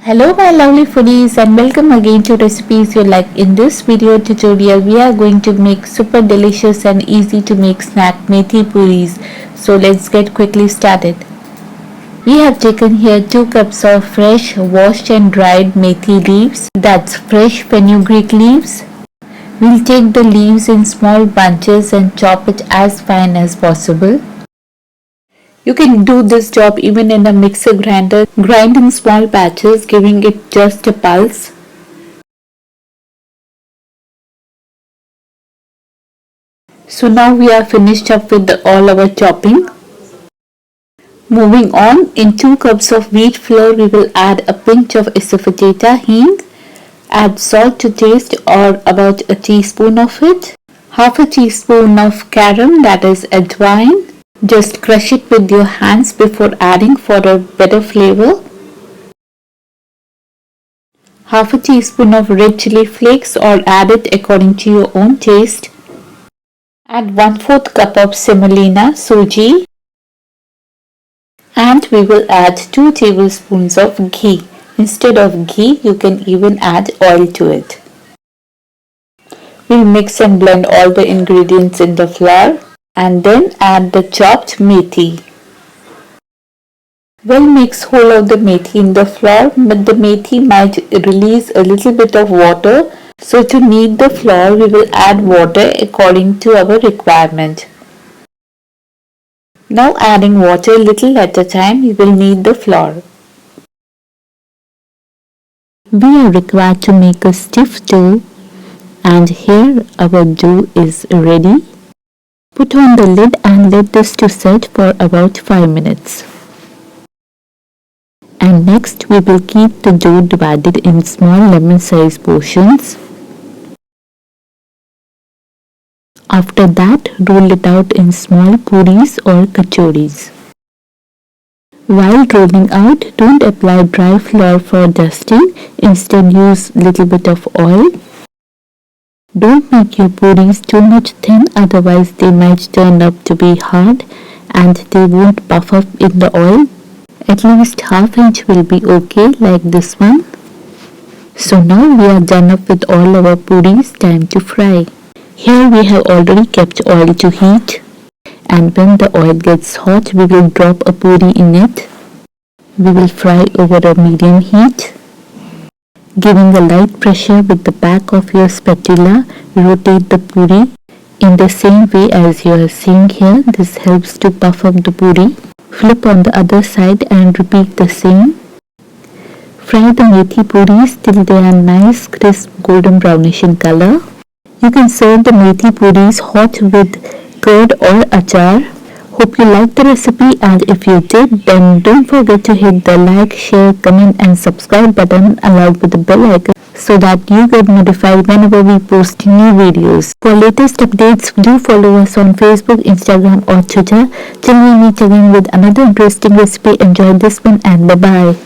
Hello my lovely foodies and welcome again to Recipes You Like. In this video tutorial we are going to make super delicious and easy to make snack methi puris. So let's get quickly started. We have taken here 2 cups of fresh washed and dried methi leaves, that's fresh fenugreek leaves. We'll take the leaves in small bunches and chop it as fine as possible. You can do this job even in a mixer grinder, grind in small batches, giving it just a pulse. So now we are finished up with all our chopping. Moving on, in 2 cups of wheat flour we will add a pinch of Asafoetida, Hing, add salt to taste or about a teaspoon of it, half a teaspoon of Carom, that is Ajwain. Just crush it with your hands before adding for a better flavor. Half a teaspoon of red chilli flakes or add it according to your own taste. Add 1/4 cup of Semolina, Suji. And we will add 2 tablespoons of ghee. Instead of ghee, you can even add oil to it. We'll mix and blend all the ingredients in the flour. And then add the chopped methi. Well, mix whole of the methi in the flour, but the methi might release a little bit of water. So to knead the flour, we will add water according to our requirement. Now adding water little at a time, we will knead the flour. We are required to make a stiff dough, and here our dough is ready. Put on the lid and let this to set for about 5 minutes. And next we will keep the dough divided in small lemon-sized portions. After that, roll it out in small puris or kachoris. While rolling out, don't apply dry flour for dusting. Instead, use little bit of oil. Don't make your puris too much thin, otherwise they might turn up to be hard and they won't puff up in the oil. At least ½ inch will be okay, like this one. So now we are done up with all our puris, time to fry. Here we have already kept oil to heat, and when the oil gets hot we will drop a puri in it. We will fry over a medium heat. Giving a light pressure with the back of your spatula, rotate the puri in the same way as you are seeing here. This helps to puff up the puri. Flip on the other side and repeat the same. Fry the methi puris till they are nice, crisp, golden brownish in color. You can serve the methi puris hot with curd or achar. Hope you liked the recipe, and if you did, then don't forget to hit the like, share, comment and subscribe button along with the bell icon so that you get notified whenever we post new videos. For latest updates, do follow us on Facebook, Instagram or Twitter. Till we meet again with another interesting recipe. Enjoy this one and bye-bye.